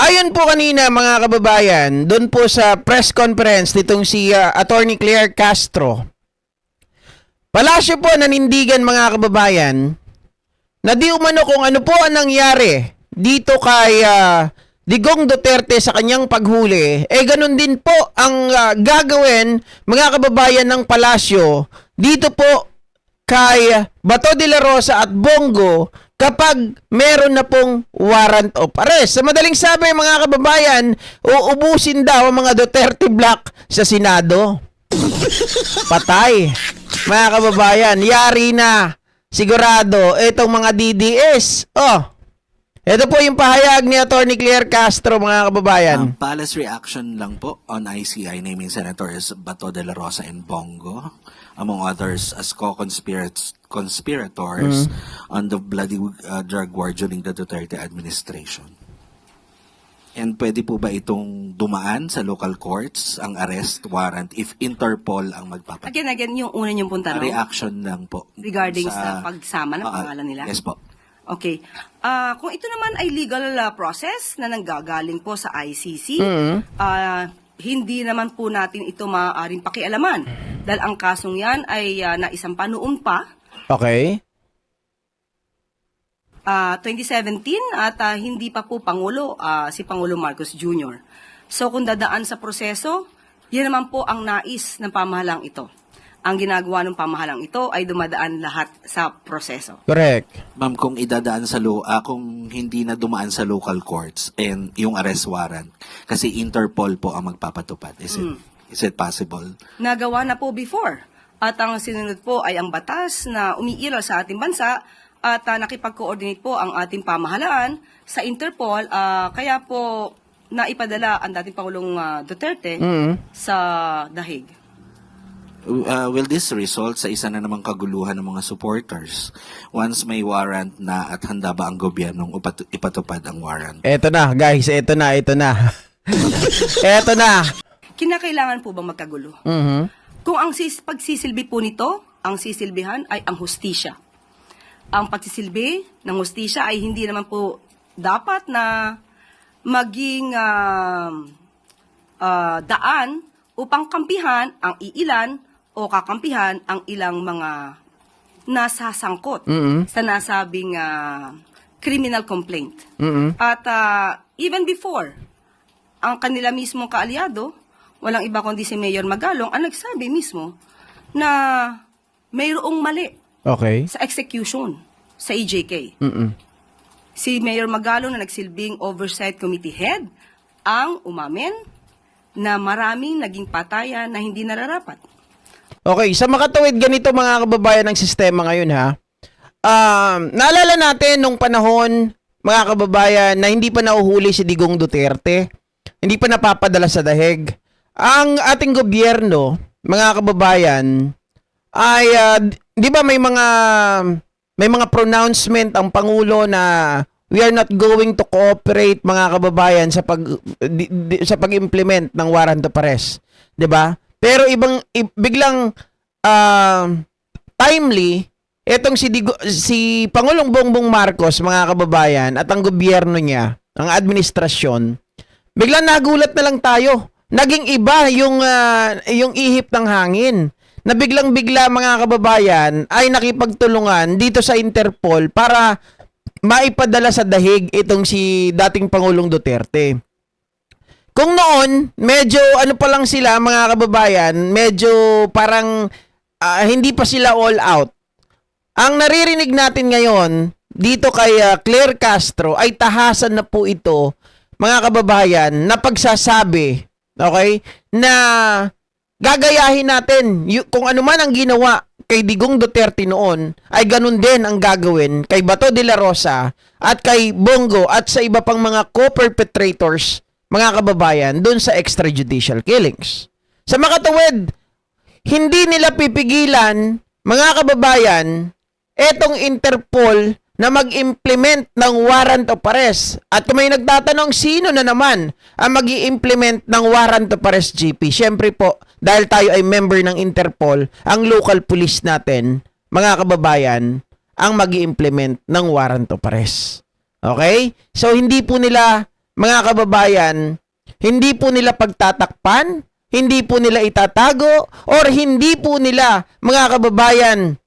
Ayon po kanina mga kababayan, doon po sa press conference nitong si Attorney Claire Castro, palasyo po nanindigan mga kababayan na di umano kung ano po ang nangyari dito kay Digong Duterte sa kanyang paghuli, ganun din po ang gagawin mga kababayan ng palasyo dito po kay Bato de la Rosa at Bongo kapag meron na pong warrant of arrest. Sa madaling sabi mga kababayan, uubusin daw ang mga Duterte block sa Senado. Patay. Mga kababayan, yari na. Sigurado, itong mga DDS. Ito po yung pahayag ni Attorney Claire Castro, mga kababayan. Palace reaction lang po on ICI naming Senators Bato de la Rosa and Bongo, among others as co-conspirators on the bloody drug war during the Duterte administration. And pwede po ba itong dumaan sa local courts, ang arrest warrant, if Interpol ang magpapat? Again, yung una niyong punta, no? Reaction lang po. Regarding sa pagsama ng pangalan nila? Yes po. Okay. Kung ito naman ay legal process na nanggagaling po sa ICC, hindi naman po natin ito maaaring pakialaman. Dahil ang kasong yan ay naisampa noon pa, Okay. 2017, at hindi pa po Pangulo, si Pangulo Marcos Jr. So kung dadaan sa proseso, yan naman po ang nais ng pamahalang ito. Ang ginagawa ng pamahalang ito ay dumadaan lahat sa proseso. Correct. Ma'am, kung idadaan sa kung hindi na dumaan sa local courts and yung arrest warrant, kasi Interpol po ang magpapatupad. Is it possible? Nagawa na po before. At ang sinunod po ay ang batas na umiiral sa ating bansa at nakipag-coordinate po ang ating pamahalaan sa Interpol. Kaya po naipadala ang dating Pangulong Duterte sa Dahig. Will this result sa isa na namang kaguluhan ng mga supporters once may warrant na at handa ba ang gobyernong ipatupad ang warrant? Eto na, guys. Eto na. Eto na. Kinakailangan po bang magkagulo? Kung ang pagsisilbi po nito, ang sisilbihan ay ang hustisya. Ang pagsisilbi ng hustisya ay hindi naman po dapat na maging daan upang kampihan ang iilan o kakampihan ang ilang mga nasasangkot sa nasabing criminal complaint. At even before, ang kanila mismong kaalyado, walang iba kundi si Mayor Magalong, ang nagsabi mismo na mayroong mali sa execution sa EJK. Si Mayor Magalong na nagsilbing Oversight Committee Head ang umamin na maraming naging patayan na hindi nararapat. Okay, sa makatuwid ganito mga kababayan ng sistema ngayon ha. Naalala natin nung panahon mga kababayan na hindi pa nauhuli si Digong Duterte, hindi pa napapadala sa dahig. Ang ating gobyerno, mga kababayan, ay di ba may mga pronouncement ang Pangulo na we are not going to cooperate mga kababayan sa pag-implement ng warrant of arrest, 'di ba? Pero biglang timely etong si Pangulong Bongbong Marcos mga kababayan at ang gobyerno niya, ang administrasyon, biglang nagulat na lang tayo. Naging iba yung ihip ng hangin. Na biglang-bigla mga kababayan ay nakipagtulungan dito sa Interpol para maipadala sa dahig itong si dating Pangulong Duterte. Kung noon, medyo ano pa lang sila mga kababayan, medyo parang hindi pa sila all out. Ang naririnig natin ngayon dito kay Claire Castro ay tahasan na po ito mga kababayan na pagsasabi, okay, na gagayahin natin kung ano man ang ginawa kay Digong Duterte noon ay ganun din ang gagawin kay Bato de la Rosa at kay Bongo at sa iba pang mga co-perpetrators mga kababayan doon sa extrajudicial killings. Sa makatuwid, hindi nila pipigilan mga kababayan etong Interpol na mag-implement ng warrant of arrest. At kung may nagtatanong sino na naman ang mag-i-implement ng warrant of arrest, GP, syempre po, dahil tayo ay member ng Interpol, ang local police natin, mga kababayan, ang mag-i-implement ng warrant of arrest. Okay? So, hindi po nila mga kababayan, hindi po nila pagtatakpan, hindi po nila itatago, or hindi po nila, mga kababayan,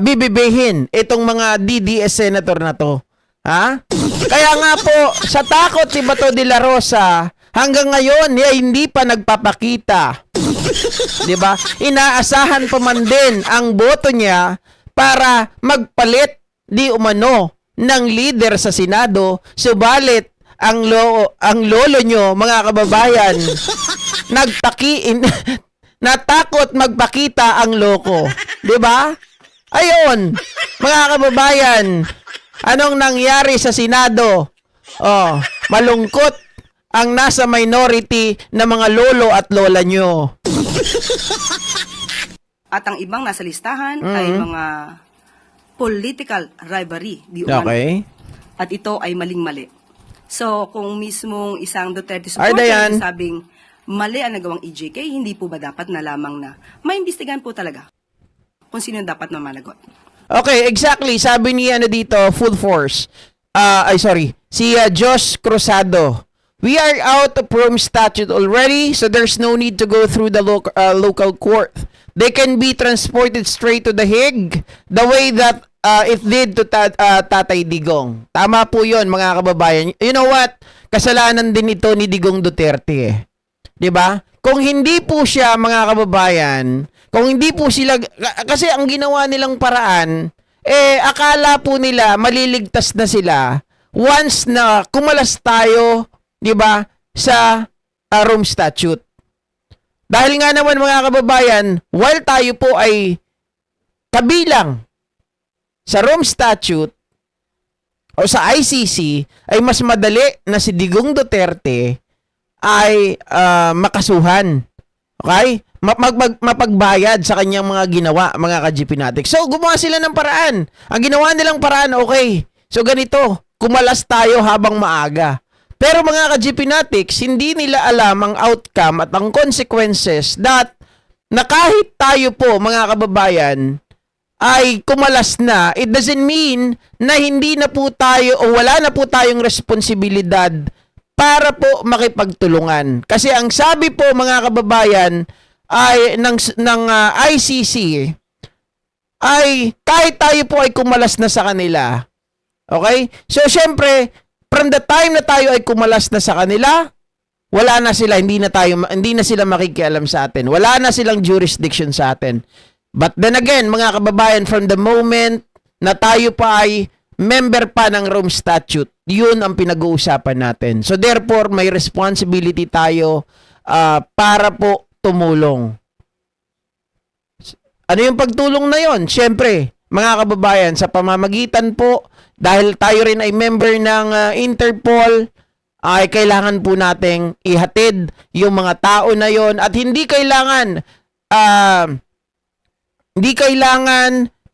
bibibihin itong mga DDS senator na to. Ha? Kaya nga po, sa takot ni Bato de la Rosa, hanggang ngayon ay hindi pa nagpapakita. 'Di ba? Inaasahan pa man din ang boto niya para magpalit di umano ng leader sa Senado, subalit ang lolo nyo, mga kababayan, natakot magpakita ang loko. 'Di ba? Ayun, mga kababayan, anong nangyari sa Senado? Oh, malungkot ang nasa minority na mga lolo at lola nyo. At ang ibang nasa listahan ay mga political rivalry. Di umano. Okay. At ito ay maling-mali. So, kung mismong isang Duterte Ay, Dayan. supporter sabing mali ang nagawang EJK, hindi po ba dapat na lamang na maimbestigahan po talaga kung sino dapat na managot? Okay, exactly. Sabi ni dito, Full Force. Si Josh Cruzado. We are out of Rome Statute already, so there's no need to go through the local court. They can be transported straight to the Hague, the way that it did to Tatay Digong. Tama po yun, mga kababayan. You know what? Kasalanan din ito ni Digong Duterte. 'Di ba? Kung hindi po siya, mga kababayan, kung hindi po sila, kasi ang ginawa nilang paraan, akala po nila maliligtas na sila once na kumalas tayo, 'di ba, sa Rome Statute. Dahil nga naman, mga kababayan, while tayo po ay kabilang sa Rome Statute o sa ICC, ay mas madali na si Digong Duterte ay makasuhan. Okay? Mapagbayad sa kanyang mga ginawa, mga ka-GPnatics. So, gumawa sila ng paraan. Ang ginawa nilang paraan, okay. So, ganito, kumalas tayo habang maaga. Pero mga ka-GPnatics, hindi nila alam ang outcome at ang consequences that na kahit tayo po, mga kababayan, ay kumalas na, it doesn't mean na hindi na po tayo o wala na po tayong responsibilidad para po makipagtulungan. Kasi ang sabi po, mga kababayan, ay ng ICC ay kahit tayo po ay kumalas na sa kanila. Okay? So syempre, from the time na tayo ay kumalas na sa kanila, wala na sila, hindi na sila makikialam sa atin. Wala na silang jurisdiction sa atin. But then again, mga kababayan, from the moment na tayo pa ay member pa ng Rome Statute, yun ang pinag-uusapan natin. So therefore, may responsibility tayo para po tumulong. Ano yung pagtulong na yon? Siyempre, mga kababayan, sa pamamagitan po, dahil tayo rin ay member ng Interpol, ay kailangan po nating ihatid yung mga tao na yon at hindi kailangan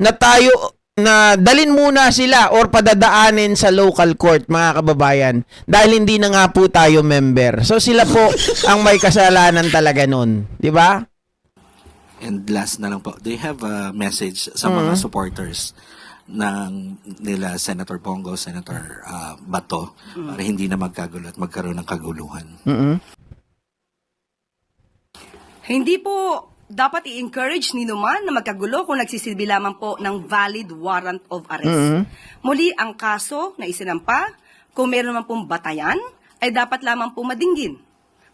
na tayo na dalin muna sila or padadaanin sa local court, mga kababayan, dahil hindi na nga po tayo member. So sila po ang may kasalanan talaga nun, di ba? And last na lang po, do you have a message sa mga supporters ng nila Senator Bongo, Senator Bato, para hindi na magkagulo at magkaroon ng kaguluhan? Hindi po dapat i-encourage ni Numan na magkagulo kung nagsisilbi lamang po ng valid warrant of arrest. Muli, ang kaso na isinampa, kung meron naman pong batayan, ay dapat lamang po madinggin.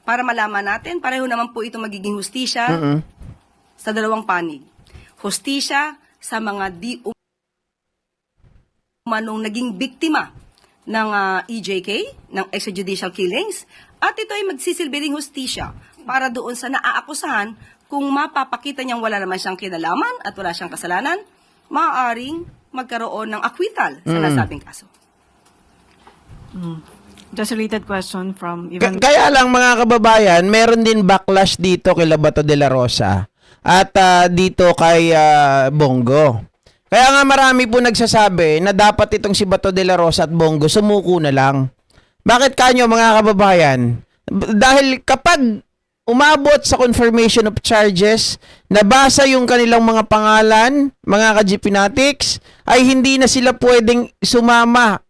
Para malaman natin, pareho naman po ito magiging hustisya sa dalawang panig. Hustisya sa mga di umanong naging biktima ng EJK, ng extrajudicial killings, at ito ay magsisilbi ring hustisya para doon sa naaakusahan. Kung mapapakita niyang wala naman siyang kinalaman at wala siyang kasalanan, maaaring magkaroon ng acquittal sa nasabing kaso. Just a related question from Ivan. Kaya lang, mga kababayan, meron din backlash dito kay Bato de la Rosa at dito kay Bongo. Kaya nga marami po nagsasabi na dapat itong si Bato de la Rosa at Bongo sumuko na lang. Bakit kanyo, mga kababayan? Dahil kapag umabot sa confirmation of charges, nabasa yung kanilang mga pangalan, mga ka-GPnatics, ay hindi na sila pwedeng sumama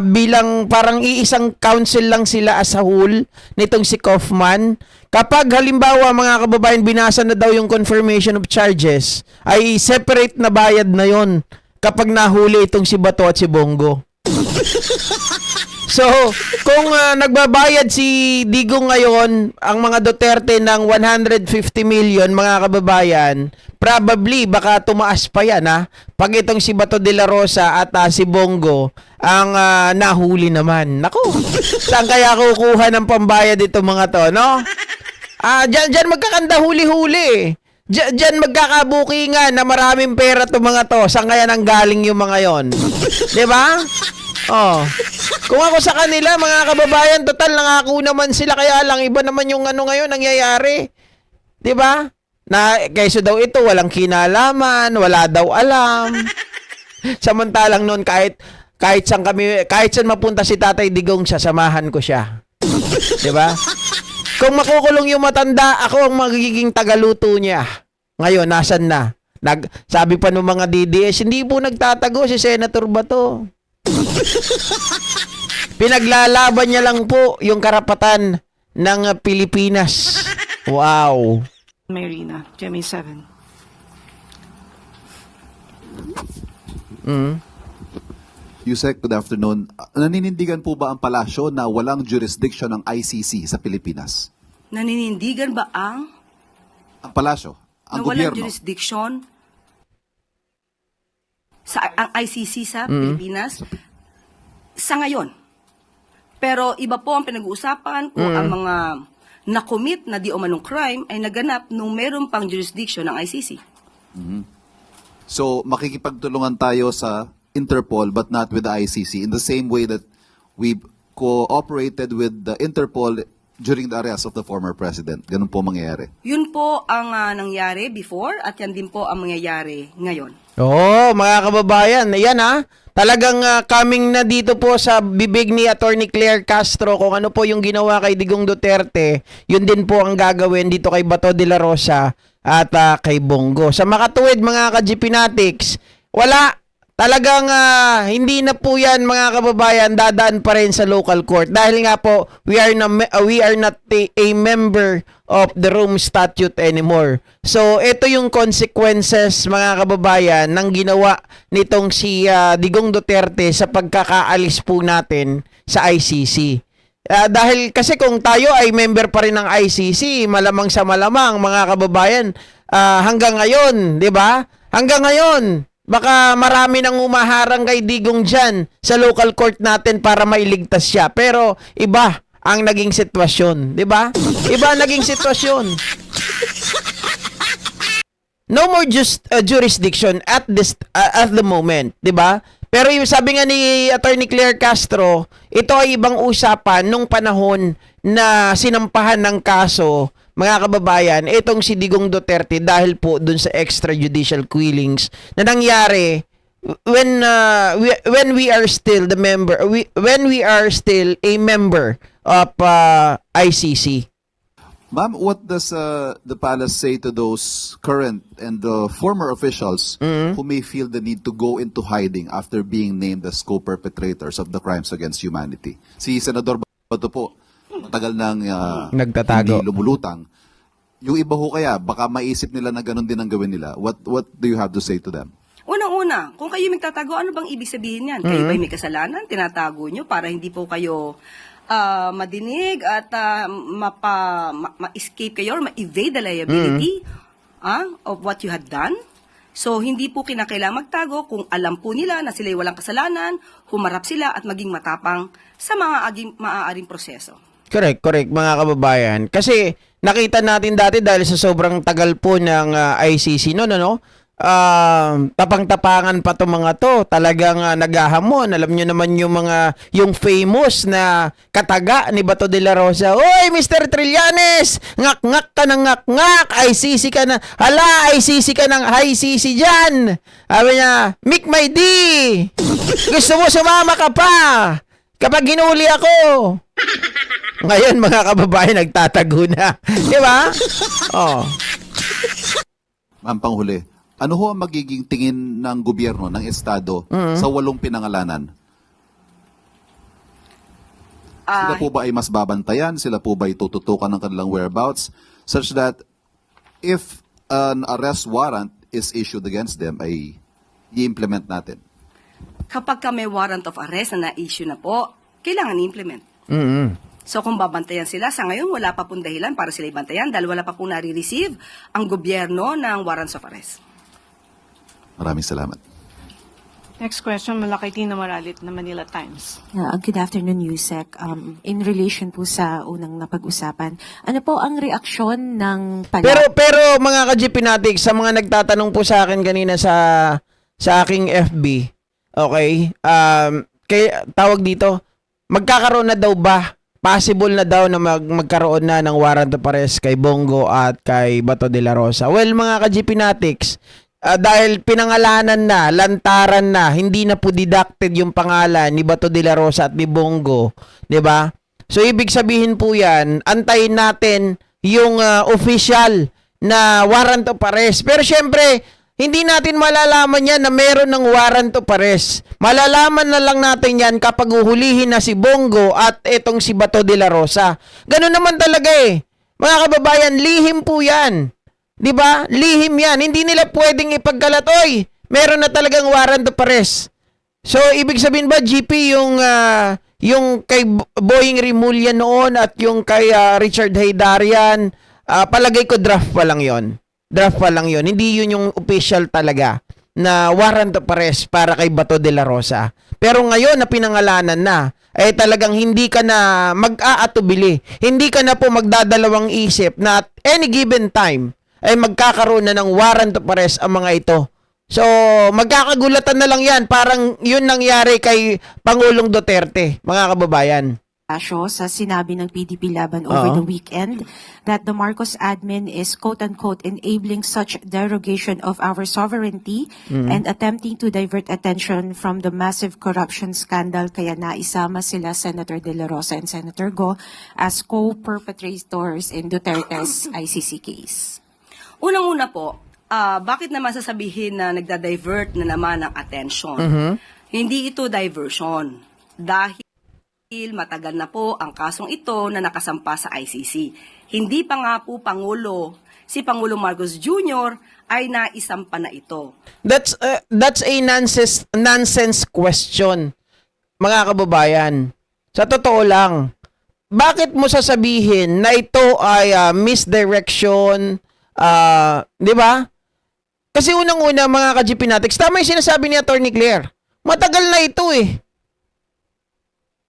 bilang parang iisang council lang sila as a whole nitong si Kaufman. Kapag halimbawa mga kababayan binasa na daw yung confirmation of charges, ay separate na bayad na yon kapag nahuli itong si Bato at si Bongo. So, kung nagbabayad si Digong ngayon, ang mga Duterte ng 150 million, mga kababayan, probably baka tumaas pa yan, ha? Pag itong si Bato de la Rosa at si Bongo ang nahuli naman. Naku, saan kaya kukuha ng pambayad ito mga to, no? Diyan magkakanda huli-huli. Diyan magkakabukingan na maraming pera to mga to. Saan kaya nang galing yung mga yon? 'Di ba? Oh. Kung ako sa kanila, mga kababayan, total nangako naman sila, kaya lang iba naman yung ano ngayon nangyayari. 'Di ba? Na kaysa daw ito walang kinalaman, wala daw alam. Samantalang noon kahit saan mapunta si Tatay Digong, sasamahan ko siya. 'Di ba? Kung makukulong yung matanda, ako ang magiging tagaluto niya. Ngayon, nasan na? Sabi pa ng mga DDS, hindi po nagtatago si Senator Bato. Pinaglalaban niya lang po yung karapatan ng Pilipinas. Wow. Marina, GMA 7. Yusek, good afternoon. Naninindigan po ba ang palasyo na walang jurisdiction ng ICC sa Pilipinas? Naninindigan ba ang Ang palasyo, ang na walang gobyerno. jurisdiction sa ang ICC sa Pilipinas sa ngayon? Pero iba po ang pinag-uusapan kung ang mga na-commit na di umanong crime ay naganap nung meron pang jurisdiction ng ICC. So, makikipagtulungan tayo sa Interpol but not with the ICC in the same way that we cooperated with the Interpol during the arrest of the former president. Ganun po mangyayari. Yun po ang nangyari before at yan din po ang mangyayari ngayon. Oo, mga kababayan, ayan ha. Talagang coming na dito po sa bibig ni Attorney Claire Castro kung ano po yung ginawa kay Digong Duterte, yun din po ang gagawin dito kay Bato de la Rosa at kay Bongo. Sa makatuwid mga ka-GPnatics, wala. Talagang hindi na po yan mga kababayan dadaan pa rin sa local court dahil nga po we are not a member of the Rome Statute anymore. So ito yung consequences mga kababayan ng ginawa nitong si Digong Duterte sa pagkakaalis po natin sa ICC. Dahil kasi kung tayo ay member pa rin ng ICC, malamang sa malamang mga kababayan, hanggang ngayon, 'di ba? Hanggang ngayon baka marami nang umaharang kay Digong dyan sa local court natin para mailigtas siya. Pero iba ang naging sitwasyon. Di ba? Iba ang naging sitwasyon. No more jurisdiction at the moment. Di ba? Pero yung sabi nga ni Attorney Claire Castro, ito ay ibang usapan nung panahon na sinampahan ng kaso, mga kababayan, itong si Digong Duterte dahil po dun sa extrajudicial killings na nangyari when we are still a member of ICC. Ma'am, what does the palace say to those current and former officials who may feel the need to go into hiding after being named as co-perpetrators of the crimes against humanity? Si Senador Bato po, matagal nang Nagtatago. hindi lumulutang. Yung iba ho kaya, baka maisip nila na ganun din ang gawin nila. What do you have to say to them? Unang-una, kung kayo magtatago, ano bang ibig sabihin yan? Kayo ba'y may kasalanan? Tinatago nyo para hindi po kayo madinig at ma-escape kayo or ma-evade the liability of what you had done? So, hindi po kinakailangan magtago kung alam po nila na sila'y walang kasalanan, humarap sila at maging matapang sa mga maaaring proseso. Correct mga kababayan. Kasi nakita natin dati dahil sa sobrang tagal po ng ICC tapang-tapangan pa to mga to. Talagang naghahamon. Alam nyo naman yung famous na kataga ni Bato de la Rosa. Oy, Mr. Trillanes! Ngak-ngak ka ng ngak-ngak! ICC ka na. Hala, ICC ka ng ICC dyan! Sabi niya, Mick my D! Gusto mo sumama ka pa! Kapag hinuli ako! Ngayon, mga kababayan, nagtatago na. Di ba? Oh. Ma'am, panghuli, ano ho ang magiging tingin ng gobyerno, ng Estado, sa 8 pinangalanan? Sila po ba ay mas babantayan? Sila po ba ay tututukan ng kanilang whereabouts? Such that if an arrest warrant is issued against them, ay i-implement natin. Kapag ka may warrant of arrest na na-issue na po, kailangan i-implement. So kung babantayan sila, sa ngayon wala pa pong dahilan para sila ibantayan dahil wala pa pong nare-receive ang gobyerno ng warrants of arrest. Maraming salamat. Next question, Malakay Tina Maralit na Manila Times. Good afternoon, Yusek. In relation po sa unang napag-usapan, ano po ang reaksyon ng Pero mga ka-GP natin, sa mga nagtatanong po sa akin kanina sa aking FB, okay, tawag dito, magkakaroon na daw ba, possible na daw na magkaroon na ng warrant of arrest kay Bongo at kay Bato de la Rosa? Well, mga ka-GP natics, dahil pinangalanan na, lantaran na, hindi na po deducted yung pangalan ni Bato de la Rosa at ni Bongo, 'di ba? So ibig sabihin po 'yan, antayin natin yung official na warrant of arrest. Pero syempre, hindi natin malalaman yan na meron ng warrant of arrest. Malalaman na lang natin yan kapag uhulihin na si Bongo at etong si Bato de la Rosa. Ganun naman talaga eh. Mga kababayan, lihim po yan. 'Di ba? Lihim 'yan. Hindi nila pwedeng ipagkalat, oy, meron na talagang warrant of arrest. So ibig sabihin ba GP yung kay Boying Rimulya noon at yung kay Richard Haydarian, palagay ko draft pa lang 'yon. Draft pa lang 'yon. Hindi 'yun yung official talaga na warrant of arrest para kay Bato de la Rosa. Pero ngayon na pinangalanan na, ay talagang hindi ka na mag-aatubili. Hindi ka na po magdadalawang isip na at any given time ay magkakaroon na ng warrant of arrest ang mga ito. So, magkakagulatan na lang yan. Parang yun nangyari kay Pangulong Duterte, mga kababayan. sa sinabi ng PDP Laban over Oo. the weekend that the Marcos admin is quote-unquote enabling such derogation of our sovereignty and attempting to divert attention from the massive corruption scandal, kaya naisama sila Senator De La Rosa and Senator Go as co-perpetrators in Duterte's ICC case. Unang-una po, bakit naman sasabihin na nagda-divert na naman ang attention? Hindi ito diversion. Dahil matagal na po ang kasong ito na nakasampa sa ICC. Hindi pa nga po si Pangulong Marcos Jr. ay naisampa na ito. That's a nonsense question, mga kababayan. Sa totoo lang, bakit mo sasabihin na ito ay misdirection, 'di ba? Kasi unang-una, mga ka-GP natics, tama yung sinasabi ni Atty. Claire. Matagal na ito eh.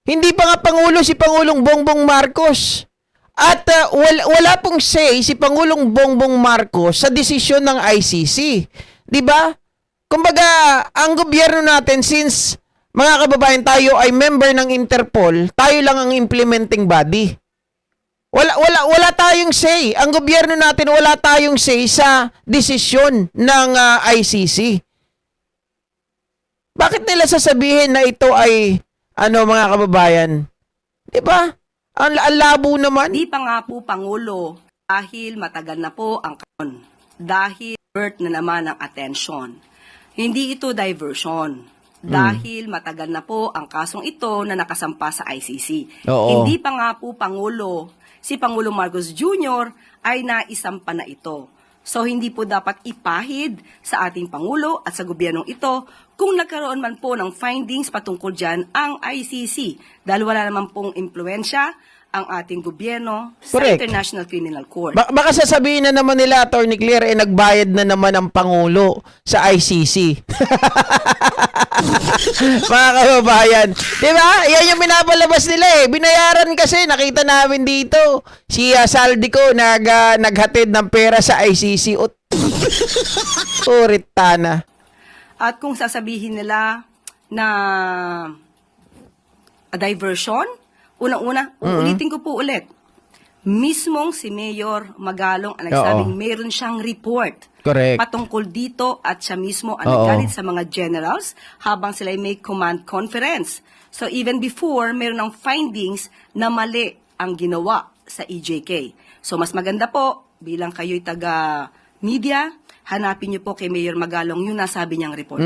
Hindi pa nga Pangulo si Pangulong Bongbong Marcos. At wala pong say si Pangulong Bongbong Marcos sa desisyon ng ICC. 'Di ba? Kumbaga, ang gobyerno natin, since mga kababayan tayo ay member ng Interpol, tayo lang ang implementing body. Wala tayong say. Ang gobyerno natin wala tayong say sa desisyon ng ICC. Bakit nila sasabihin na ito ay mga kababayan? 'Di ba? Ang labo naman. Hindi pa nga po Pangulo dahil matagal na po ang kanon. Dahil divert na naman ang attention. Hindi ito diversion. Dahil matagal na po ang kasong ito na nakasampa sa ICC. Oo. Hindi pa nga po si Pangulong Marcos Jr. ay naisampa na ito. So hindi po dapat ipahid sa ating Pangulo at sa gobyernong ito kung nagkaroon man po ng findings patungkol dyan ang ICC dahil wala naman pong impluensya ang ating gobyerno sa Correct. International Criminal Court. Baka sasabihin na naman nila, Atty. Claire, nagbayad na naman ang Pangulo sa ICC. Mga kababayan. Diba? Yan yung pinapalabas nila eh. Binayaran kasi. Nakita namin dito. Si Saldico naghatid ng pera sa ICC. Uritana. At kung sasabihin nila na diversion, unang-una, uulitin ko po ulit. Mismong si Mayor Magalong ang nagsabing meron siyang report Correct. patungkol dito at siya mismo ang Oo. naggalit sa mga generals habang sila may command conference. So even before, meron ng findings na mali ang ginawa sa EJK. So mas maganda po, bilang kayo'y taga-media, hanapin niyo po kay Mayor Magalong yung nasabi niyang report.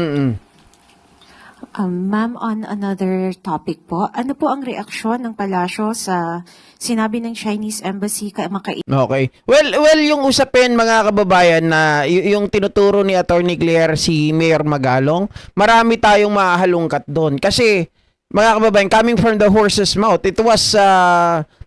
Ma'am, on another topic po, ano po ang reaksyon ng palasyo sa sinabi ng Chinese Embassy kay Okay. Well, yung usapin mga kababayan na yung tinuturo ni Attorney Claire si Mayor Magalong, marami tayong mahahalungkat doon. Kasi mga kababayan, coming from the horse's mouth, it was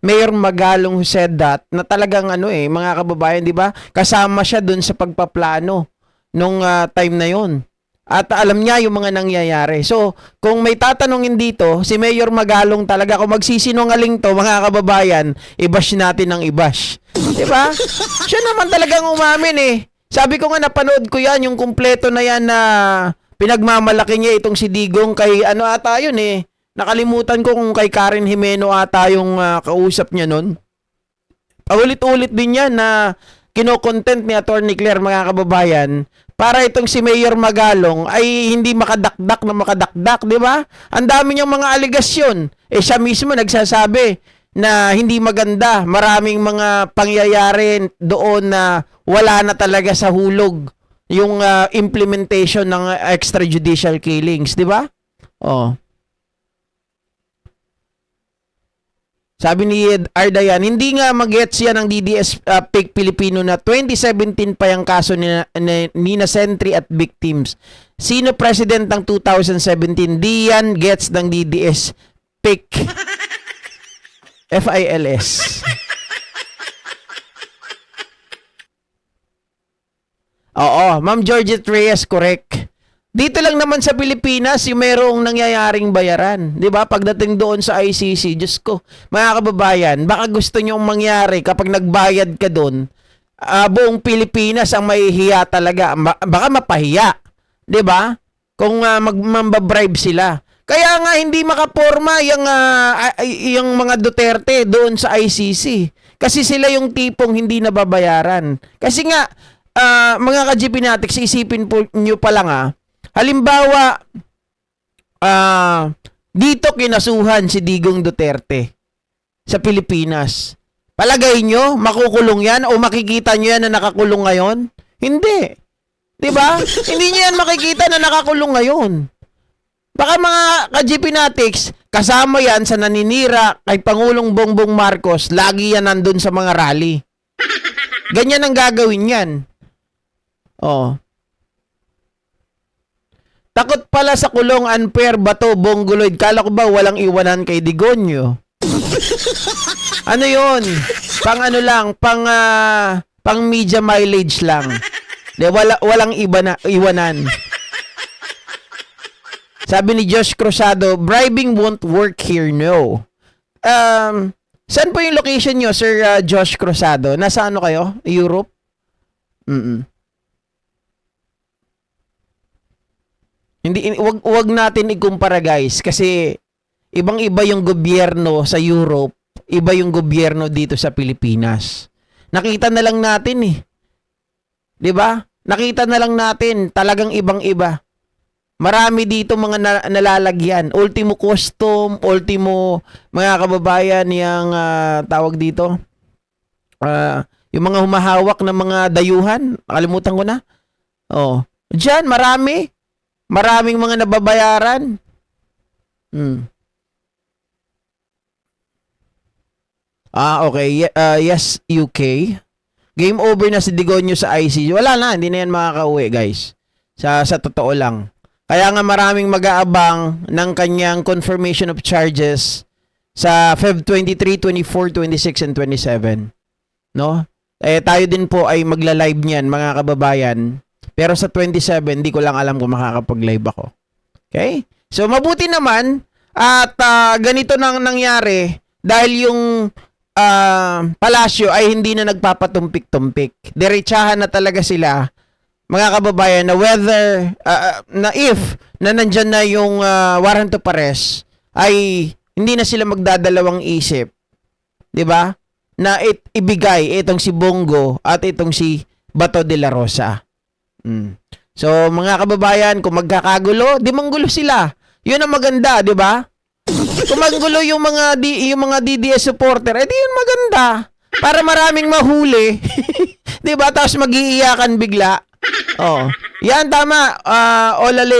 Mayor Magalong who said that na talagang mga kababayan, di ba? Kasama siya doon sa pagpaplano nung time na yon. At alam niya yung mga nangyayari. So, kung may tatanungin dito, si Mayor Magalong talaga, kung magsisinungaling to, mga kababayan, i-bash natin ng i-bash. Diba? Siya naman talagang umamin eh. Sabi ko nga, napanood ko yan, yung kumpleto na yan na pinagmamalaki niya itong si Digong kay ano ata yun eh. Nakalimutan ko kung kay Karen Jimeno ata yung kausap niya nun. Paulit-ulit din yan na kino-content ni Attorney Claire, mga kababayan, para itong si Mayor Magalong ay hindi makadakdak na makadakdak, di ba? Ang dami niyang mga aligasyon. Siya mismo nagsasabi na hindi maganda. Maraming mga pangyayari doon na wala na talaga sa hulog yung implementation ng extrajudicial killings, di ba? Oh. Sabi ni Ardayan, hindi nga mag-gets yan ng DDS PIC Pilipino na 2017 pa yung kaso ni Nina Sentry at victims. Sino president ng 2017? Di yan gets ng DDS PIC. FILS. Oo, Ma'am Georgette Reyes, correct. Dito lang naman sa Pilipinas, yung merong nangyayaring bayaran. 'Di ba? Pagdating doon sa ICC, Diyos ko, mga kababayan, baka gusto nyong mangyari kapag nagbayad ka doon, buong Pilipinas ang mahihiya talaga. Baka mapahiya. 'Di ba? Kung mambabribe sila. Kaya nga hindi makaporma yung mga Duterte doon sa ICC. Kasi sila yung tipong hindi nababayaran. Kasi nga, mga ka-GP natin, isipin po nyo pa lang halimbawa, dito kinasuhan si Digong Duterte sa Pilipinas. Palagay nyo, makukulong yan o makikita nyo yan na nakakulong ngayon? Hindi. Diba? Hindi nyo yan makikita na nakakulong ngayon. Baka mga ka-GP Natics, kasama yan sa naninira kay Pangulong Bongbong Marcos, lagi yan nandun sa mga rally. Ganyan ang gagawin yan. Oh. Takot pala sa kulong, unfair, bato, bongoloid. Kala ko ba walang iwanan kay Digonyo? Ano yun? Pang ano lang, pang media mileage lang. Walang iwanan. Sabi ni Josh Cruzado, bribing won't work here, no. Saan po yung location nyo, Sir Josh Cruzado? Nasa ano kayo? Europe? Wag natin ikumpara, guys, kasi ibang-iba yung gobyerno sa Europe, iba yung gobyerno dito sa Pilipinas. Nakita na lang natin 'Di ba? Nakita na lang natin, talagang ibang-iba. Marami dito mga nalalagyan. Ultimo custom, ultimo mga kababayan yung tawag dito. Yung mga humahawak ng mga dayuhan, nakalimutan ko na. Oh, diyan marami. Maraming mga nababayaran. Okay. Yes, UK. Game over na si Digonyo sa ICC. Wala na, hindi na yan makakauwi, guys. Sa totoo lang. Kaya nga maraming mag-aabang ng kanyang confirmation of charges sa Feb 23, 24, 26, and 27. No? Tayo din po ay magla-live niyan, mga kababayan. Pero sa 27, di ko lang alam kung makakapag-live ako. Okay? So, mabuti naman at ganito nang nangyari dahil yung palasyo ay hindi na nagpapatumpik-tumpik. Diretsahan na talaga sila, mga kababayan, na whether, na if, na nandyan na yung warrant of arrest, ay hindi na sila magdadalawang isip. 'Di ba? Na ibigay itong si Bongo at itong si Bato de la Rosa. So, mga kababayan, kung magkakagulo, di manggulo sila. Yun ang maganda, 'di ba? Kung manggulo yung mga DDS supporter, di yun maganda. Para maraming mahuli. 'Di ba? Tapos mag-iiyakan bigla. Oh. Yan tama. Olale